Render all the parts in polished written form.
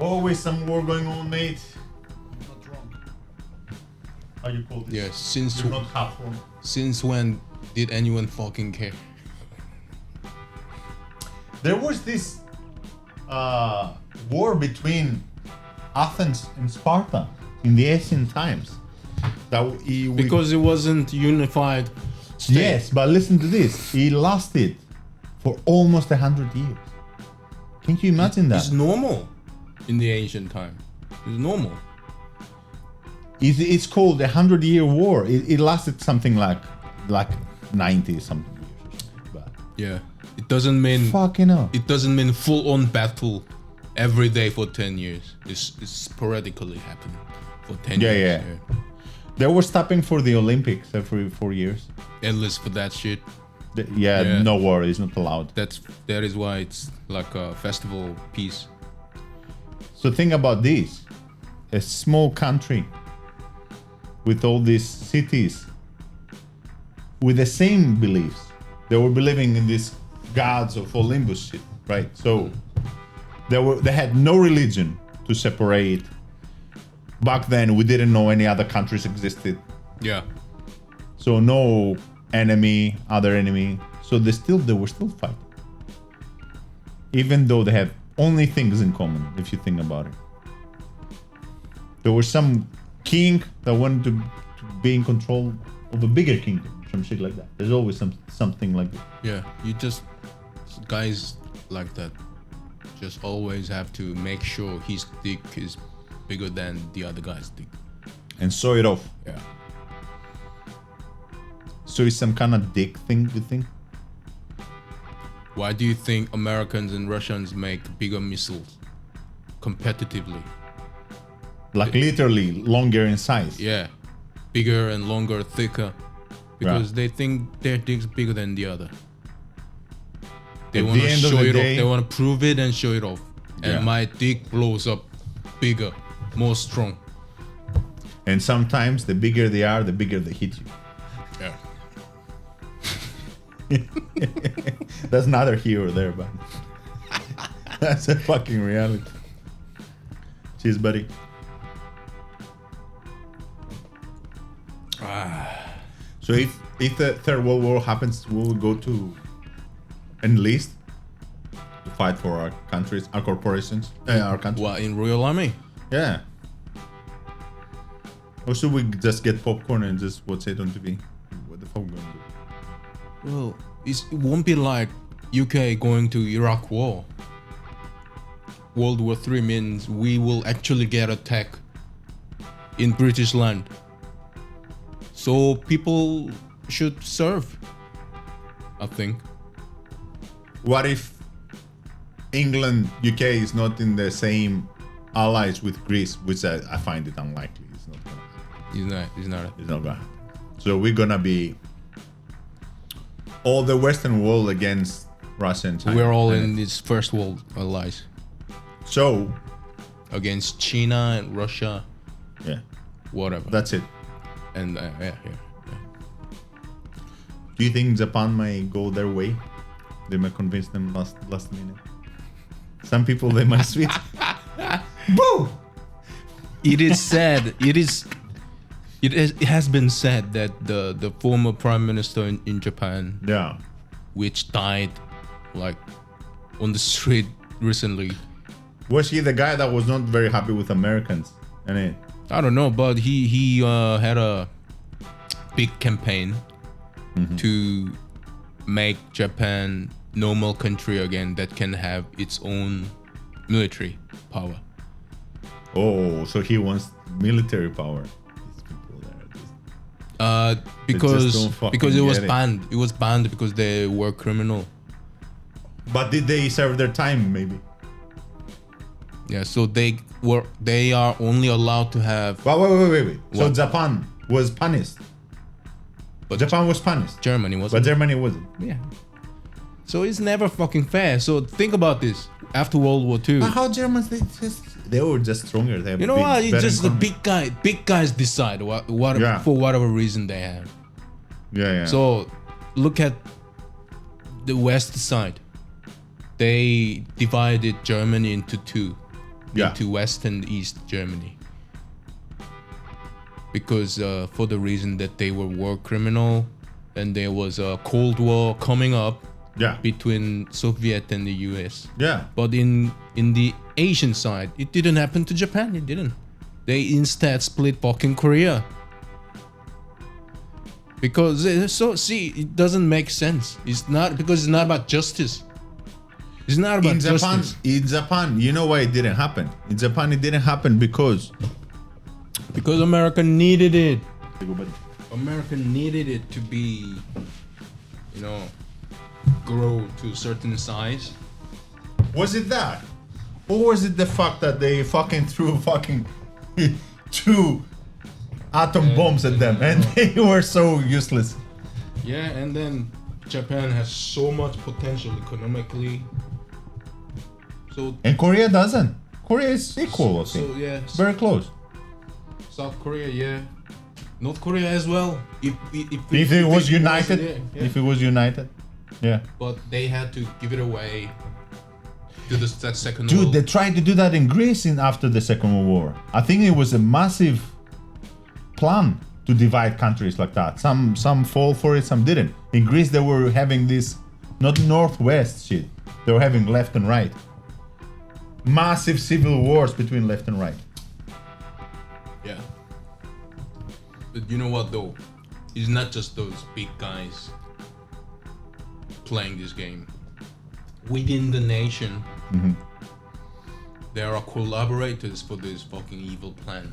Always some war going on, mate. I'm not wrong. How you call this? Yeah, You're not half wrong. since when did anyone fucking care? There was this war between Athens and Sparta in the ancient times. Because it wasn't unified state. Yes, but listen to this. He lasted for almost 100 years. Can you imagine that? It's normal in the ancient time. It's normal. It's called a 100-year war. It lasted something like 90 something years. But Yeah. It doesn't mean fucking hell. it doesn't mean full-on battle every day for 10 years. It's sporadically happening for 10 Yeah, years. yeah. They were stopping for the Olympics every 4 years. Endless for that shit. Yeah, no war is not allowed. That is why it's like a festival piece. So think about this. A small country with all these cities with the same beliefs. They were believing in these gods of Olympus shit, right? So they had no religion to separate. Back then we didn't know any other countries existed. Yeah. So no enemy, other enemy. So they were still fighting. Even though they have only things in common, if you think about it. There was some king that wanted to be in control of a bigger kingdom, some shit like that. There's always something like that. Yeah. You just guys like that just always have to make sure his dick is bigger than the other guy's dick. And show it off. Yeah. So it's some kind of dick thing, you think? Why do you think Americans and Russians make bigger missiles competitively? Like literally longer in size. Yeah, bigger and longer, thicker, because they think their dick's bigger than the other. They At want the to end of show the it day- off. They want to prove it and show it off. Yeah. And my dick blows up bigger, more strong. And sometimes the bigger they are, the bigger they hit you. Yeah. That's another hero there, but that's a fucking reality. Cheers, buddy. So if the Third World War happens, we will go to enlist to fight for our countries, our corporations, our country. What, in Royal Army? Yeah. Or should we just get popcorn and just watch it on TV? What the fuck we gonna do? Well, it won't be like UK going to Iraq War. World War III means we will actually get attacked in British land. So people should serve, I think. What if England, UK is not in the same allies with Greece, which I find it unlikely. It's not gonna happen. It's not. It's not gonna happen. So we're gonna be all the Western world against Russia and China. We're all in this first world allies So against China and Russia, yeah, whatever. that's it. And yeah. Do you think Japan might go their way? They might convince them last minute. Some people they might switch. Boo! It is said. It has been said that the former prime minister in Japan, Yeah. which died like on the street recently. Was he the guy that was not very happy with Americans? And I don't know, but he had a big campaign to make Japan normal country again that can have its own military power. oh, so he wants military power. These people there. Because it was get it. banned. It was banned because they were criminal. But did they serve their time? Maybe. Yeah, so they are only allowed to have. Wait. So What? Japan was punished. But Japan was punished, Germany wasn't. but Germany wasn't. Yeah. So it's never fucking fair. So think about this. After World War II, But how Germans they were just stronger. They have you know what? It's better just the economy. big guys decide what Yeah. for whatever reason they have. Yeah. So look at the west side. They divided Germany into two. Yeah. into West and East Germany. Because for the reason that they were war criminal, and there was a Cold War coming up Yeah. between Soviet and the US. Yeah. But in the Asian side, it didn't happen to Japan. It didn't. They instead split fucking Korea. Because it doesn't make sense. It's not about justice. It's not about justice. In Japan, you know why it didn't happen? In Japan, it didn't happen because America needed it. America needed it to be, grow to a certain size. Was it that? Or was it the fact that they fucking threw fucking 2 atom bombs at them and they were so useless? Yeah, and then Japan has so much potential economically. So And Korea doesn't. Korea is equal, I think. So yeah, Very close. South Korea, yeah. North Korea as well. If it was united, yeah. if it was united, yeah. But they had to give it away to the second Dude, world. they tried to do that in Greece after the Second World War. I think it was a massive plan to divide countries like that. Some fall for it, some didn't. In Greece, they were having this not northwest shit. They were having left and right. Massive civil wars between left and right. Yeah. But you know what though? It's not just those big guys playing this game. Within the nation, there are collaborators for this fucking evil plan.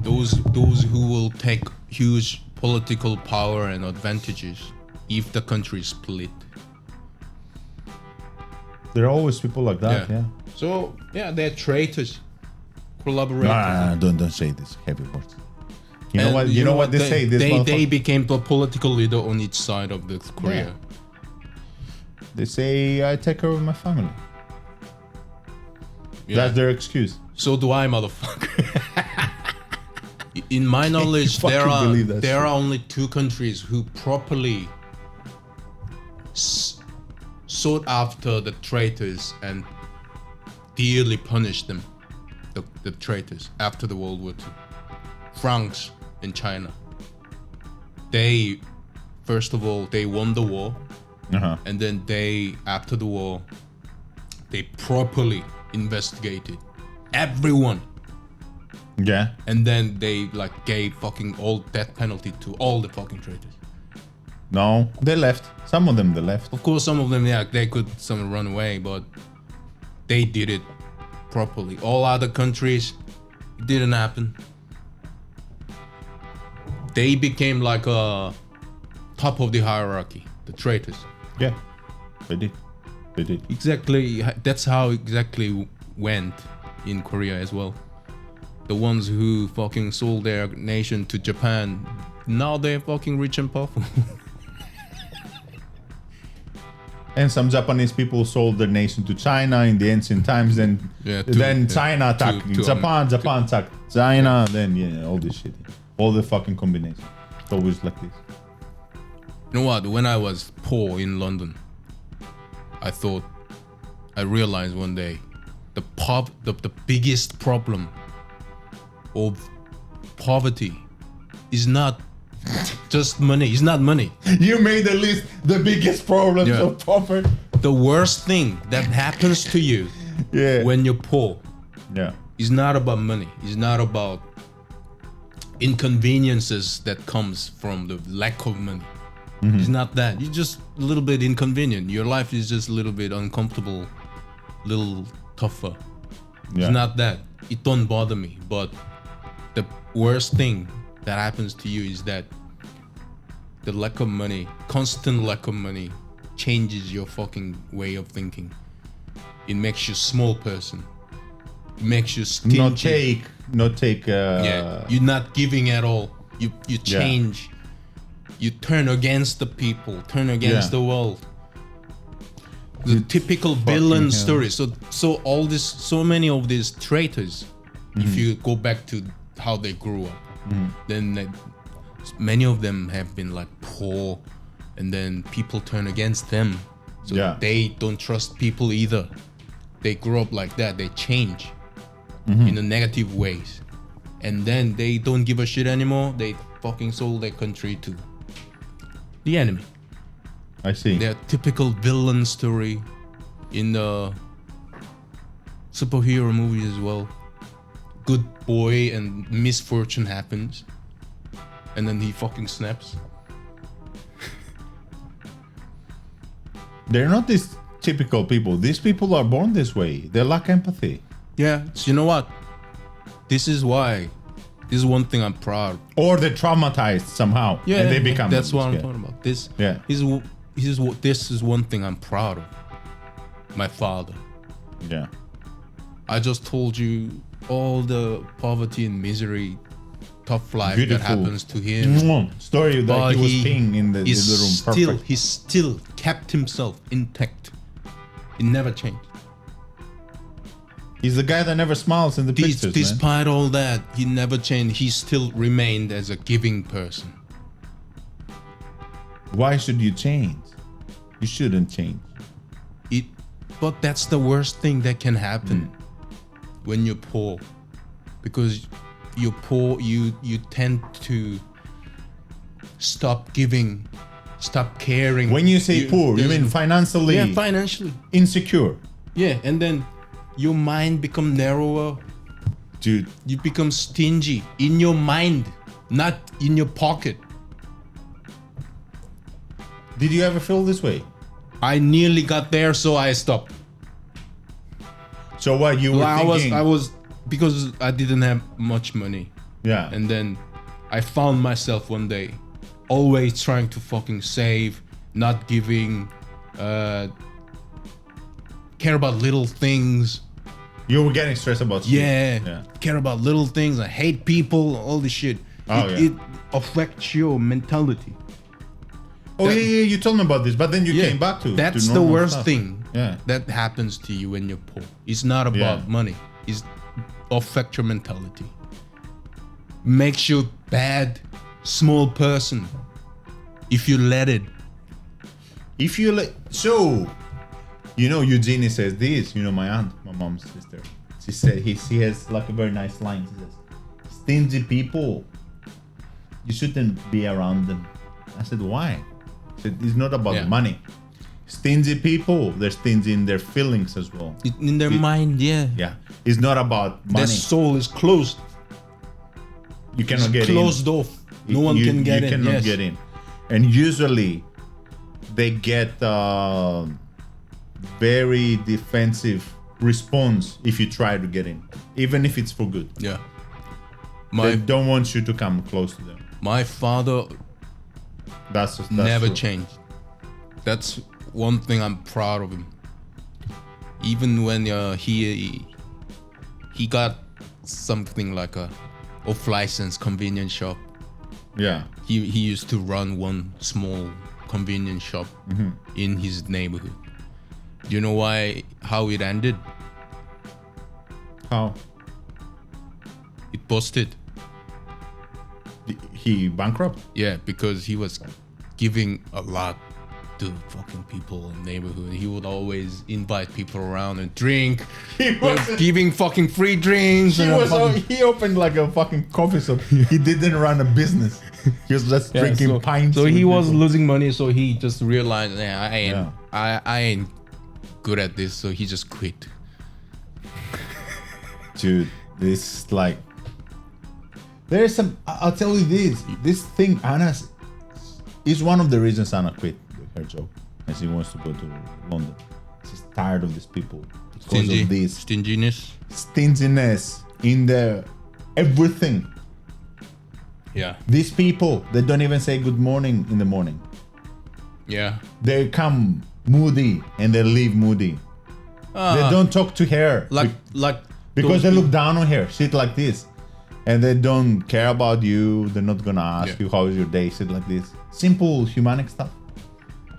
Those who will take huge political power and advantages if the country is split. There are always people like that, yeah. So yeah, they're traitors. Collaborators. Nah, don't say this heavy words. You know what they say? They became the political leader on each side of the Korea. Yeah. They say I take care of my family. Yeah. That's their excuse. So do I, motherfucker. In my knowledge, there are only 2 countries who properly sought after the traitors and dearly punished them, the traitors, after the World War II. France and China. They, first of all, they won the war, and then after the war, they properly investigated everyone. Yeah. And then they gave fucking all death penalty to all the fucking traitors. No, they left. Some of them they left. Of course, some of them, they could run away, but they did it properly. All other countries, it didn't happen. They became like a top of the hierarchy, the traitors. Yeah, they did. They did. Exactly. That's how exactly went in Korea as well. The ones who fucking sold their nation to Japan, now they're fucking rich and powerful. And some Japanese people sold their nation to China in the ancient times. Then China attacked Japan. Japan attacked China. Then all this shit, all the fucking combination. It's always like this. You know what? When I was poor in London, I realized one day, the biggest problem of poverty is not just money. It's not money. You made the list. The biggest problems of poverty. The worst thing that happens to you when you're poor is not about money. It's not about inconveniences that comes from the lack of money. It's not that. You're just a little bit inconvenient. Your life is just a little bit uncomfortable, little tougher. It's not that. It don't bother me. But the worst thing that happens to you is that the lack of money, constant lack of money, changes your fucking way of thinking. It makes you a small person. It makes you stingy. Not take. You're not giving at all. You change. You turn against the people. Turn against the world. The typical villain story. So many of these traitors. If you go back to how they grew up, then many of them have been poor, and then people turn against them. So they don't trust people either. they grow up like that. They change in a negative ways, and then they don't give a shit anymore. They fucking sold their country to the enemy. I see. They're typical villain story in the superhero movies as well. Good boy and misfortune happens, and then he fucking snaps. They're not these typical people. These people are born this way. They lack empathy. Yeah, so you know what? This is why. This is one thing I'm proud. Or they're traumatized somehow. Yeah, and they become. That's what I'm yeah. talking about. This. Yeah. This is one thing I'm proud of. My father. Yeah. I just told you all the poverty and misery, tough life Beautiful. that happens to him. Story that But he was peeing in the room. Perfect. He still kept himself intact. It never changed. He's the guy that never smiles in the pictures, man. Despite all that, he never changed. He still remained as a giving person. Why should you change? You shouldn't change. But that's the worst thing that can happen when you're poor, because you're poor. You tend to stop giving, stop caring. When you say poor, you mean financially? Yeah, financially Insecure. Yeah, and then your mind become narrower. Dude. You become stingy in your mind, not in your pocket. Did you ever feel this way? I nearly got there, so I stopped. So what you were thinking? I was because I didn't have much money. Yeah. And then I found myself one day always trying to fucking save, not giving, care about little things. You were getting stressed about shit. Yeah. Care about little things. I hate people, all this shit. It affects your mentality. Oh, yeah, you told me about this, but then you came back to that's to the normal worst stuff. thing Yeah. that happens to you when you're poor. It's not about money. It's affect your mentality. Makes you bad, small person if you let it. If you let so, you know, Eugenie says this. You know, my aunt, my mom's sister. She said she has like a very nice line. She says, "Stingy people, you shouldn't be around them." I said, "Why?" She said, "It's not about the money. Stingy people, they're stingy in their feelings as well. In their mind, yeah. Yeah, it's not about money. Their soul is closed. You cannot get closed in. off. No one can get in. You cannot get in. And usually, they get very defensive response if you try to get in, even if it's for good. Yeah. They don't want you to come close to them. My father That's never true. changed. That's one thing I'm proud of him. Even when he got something like a off-license convenience shop. Yeah. He used to run one small convenience shop in his neighborhood. Do you know how it ended? How? It busted. He bankrupt? Yeah, because he was giving a lot to fucking people in the neighborhood. He would always invite people around and drink. He was giving fucking free drinks. He opened like a fucking coffee shop. He didn't run a business. He was just drinking pints. So he was people. losing money. So he just realized, I ain't good at this. So he just quit. Dude, this like. There's some. I'll tell you this. This thing, Anna, is one of the reasons Anna quit her job, and she wants to go to London. She's tired of these people because of this stinginess in their everything. Yeah. These people, they don't even say good morning in the morning. Yeah. They come moody and they leave moody. They don't talk to her because they look down on her. Shit like this. And they don't care about you. They're not gonna ask you how is your day. Shit like this. Simple humanic stuff.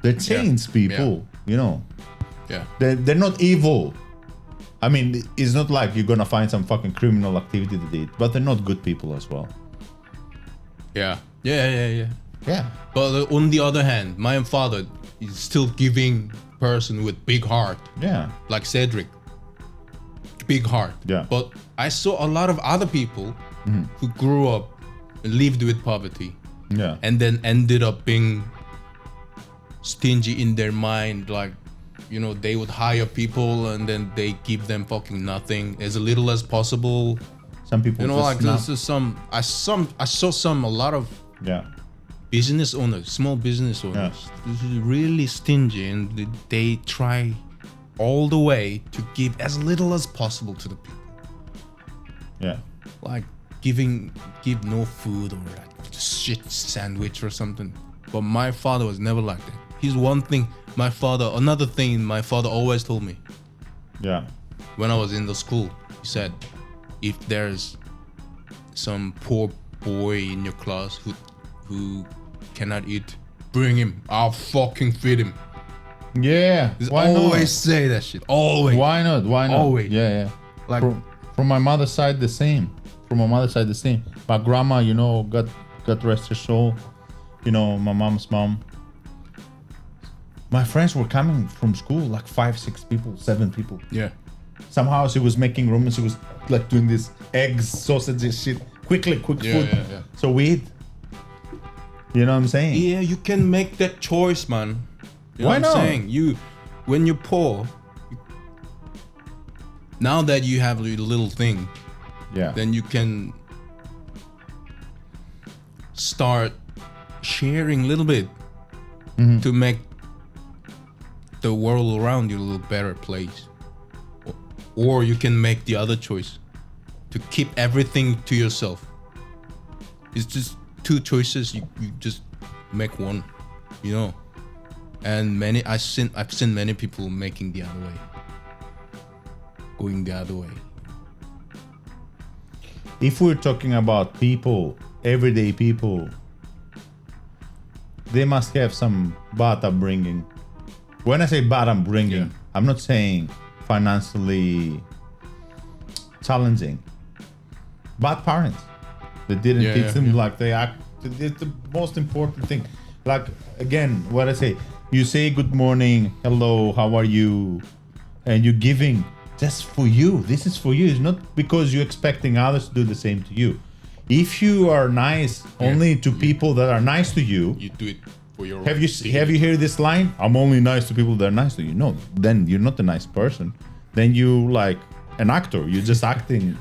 They're changed people, you know. Yeah. They're not evil. I mean, it's not like you're gonna find some fucking criminal activity they did, but they're not good people as well. Yeah. Yeah. But on the other hand, my father is still giving person with big heart. Yeah. Like Cedric. big heart. Yeah. But I saw a lot of other people who grew up and lived with poverty Yeah. and then ended up being stingy in their mind, like, you know, they would hire people and then they give them fucking nothing, as little as possible. Some people, You know, just like snap. this is I saw a lot of Yeah. business owners, small business owners, this is really stingy, and they try all the way to give as little as possible to the people. Yeah. Like give no food or like shit sandwich or something. But my father was never like that. He's another thing my father always told me Yeah. when I was in the school. He said, if there's some poor boy in your class who cannot eat, bring him. I'll fucking feed him. Yeah. Just Why always say that shit. Always. not? Why not? Why not? Always. Yeah. Yeah. Like, From my mother's side, the same. From my mother's side, the same. My grandma, you know, got rest her soul. You know, my mom's mom. My friends were coming from school, like 5, 6 people, 7 people. yeah. Somehow she was making room and she was like doing this eggs, sausages, shit. Quick Yeah, food. yeah. So we eat. You know what I'm saying? Yeah, you can make that choice, man. You know Why what I'm not? saying? When you're poor, now that you have a little thing, Yeah. then you can start sharing a little bit to make the world around you a little better place. Or you can make the other choice to keep everything to yourself. It's just 2 choices. You just make one, you know. And I've seen many people making the other way, going the other way. If we're talking about people, everyday people, they must have some bad upbringing. When I say bad upbringing, Yeah. I'm not saying financially challenging. Bad parents that didn't Yeah, teach yeah, them yeah. like they act. It's the most important thing. Like, again, what I say, you say good morning, hello, how are you? And you're giving just for you. This is for you. It's not because you're expecting others to do the same to you. If you are nice only to people that are nice to you, You do it for your. have you heard this line? I'm only nice to people that are nice to you. No, then you're not a nice person. Then you like an actor. You're just acting.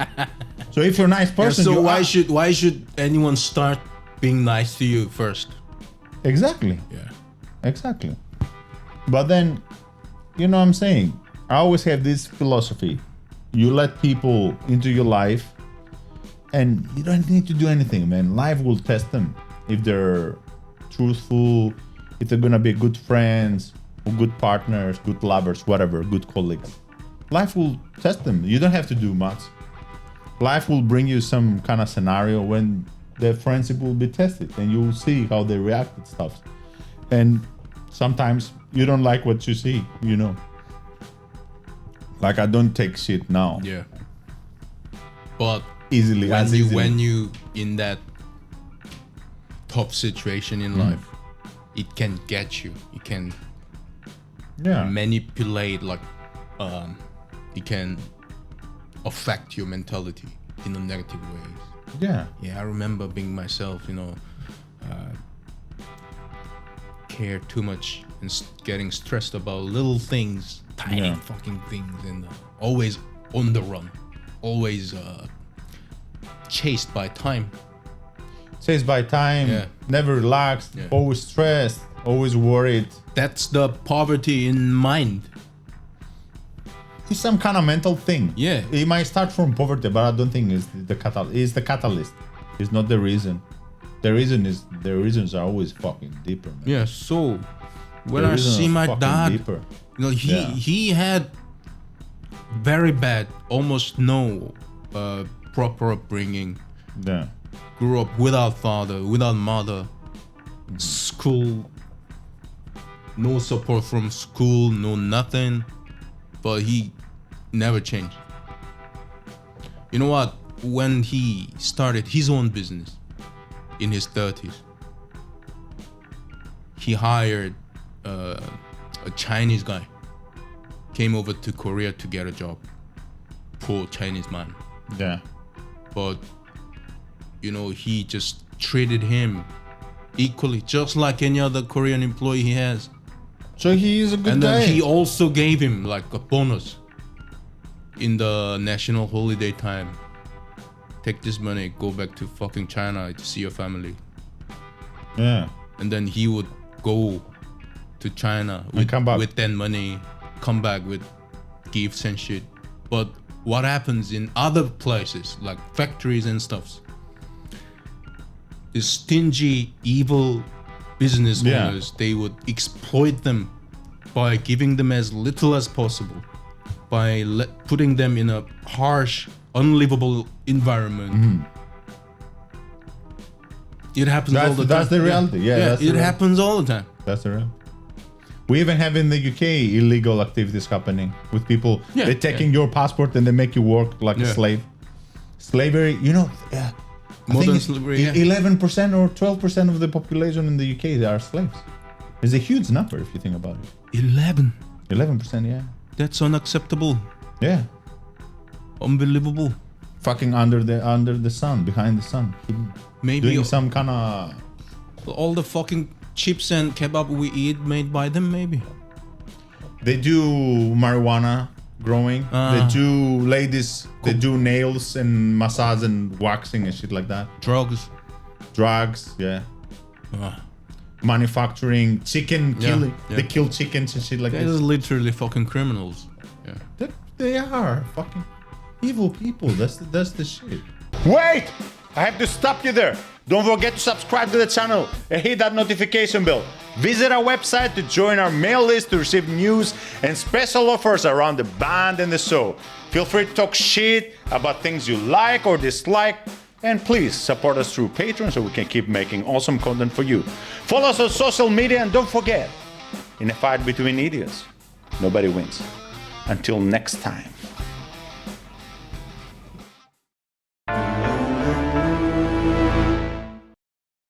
So if you're a nice person, So you why should anyone start being nice to you first? Exactly. Yeah. Exactly. But then, you know what I'm saying? I always have this philosophy. You let people into your life and you don't need to do anything, man. Life will test them if they're truthful, if they're gonna be good friends, or good partners, good lovers, whatever, good colleagues. Life will test them. You don't have to do much. Life will bring you some kind of scenario when their friendship will be tested and you'll see how they react to stuff. And sometimes you don't like what you see, you know. Like, I don't take shit now Yeah. But easily. when you in that tough situation in life, it can get you. It can Yeah. manipulate, like, it can affect your mentality in a negative ways. Yeah. Yeah, I remember being myself, you know, care too much and getting stressed about little things, tiny Yeah. fucking things, and always on the run, always chased by time. Says by time, Yeah. never relaxed, Yeah. always stressed, always worried. That's the poverty in mind. It's some kind of mental thing. Yeah. It might start from poverty, but I don't think it's the catalyst. It's the catalyst. It's not the reason. The reasons are always fucking deeper, man. Yeah, so when The I reasons see are my fucking dad, deeper. you know, Yeah. he had very bad, almost no proper upbringing. Yeah. Grew up without father, without mother, school, no support from school, no nothing, but he never changed. You know what? When he started his own business in his 30s, he hired a Chinese guy, came over to Korea to get a job, poor Chinese man. Yeah. But you know, he just treated him equally, just like any other Korean employee he has. So he is a good And guy. then he also gave him like a bonus in the national holiday time. Take this money, go back to fucking China to see your family. Yeah. And then he would go to China with, come back. with that money, come back with gifts and shit. But what happens in other places, like factories and stuff, is stingy, evil business Yeah. owners, they would exploit them by giving them as little as possible, by putting them in a harsh, unlivable environment. It happens all the time. That's the reality. Yeah, that's the it reality. happens all the time. That's the reality. We even have in the UK illegal activities happening with people. Yeah, They're taking your passport and they make you work like a Yeah. slave. Slavery, you know, Modern slavery, yeah. 11% or 12% of the population in the UK, they are slaves. It's a huge number if you think about it. 11. 11%, yeah. That's unacceptable. Yeah. Unbelievable. Fucking under the sun, behind the sun. Maybe Doing some kind of... all the fucking chips and kebab we eat made by them, maybe. They do marijuana growing. They do ladies. They do nails and massage and waxing and shit like that. Drugs. Drugs, yeah. Ah. Manufacturing, chicken killing. yeah. They kill chickens and shit like They're this. literally fucking criminals. Yeah. They are fucking evil people. That's the shit. Wait! I have to stop you there. Don't forget to subscribe to the channel and hit that notification bell. Visit our website to join our mail list to receive news and special offers around the band and the show. Feel free to talk shit about things you like or dislike. And please support us through Patreon so we can keep making awesome content for you. Follow us on social media and don't forget, in a fight between idiots, nobody wins. Until next time.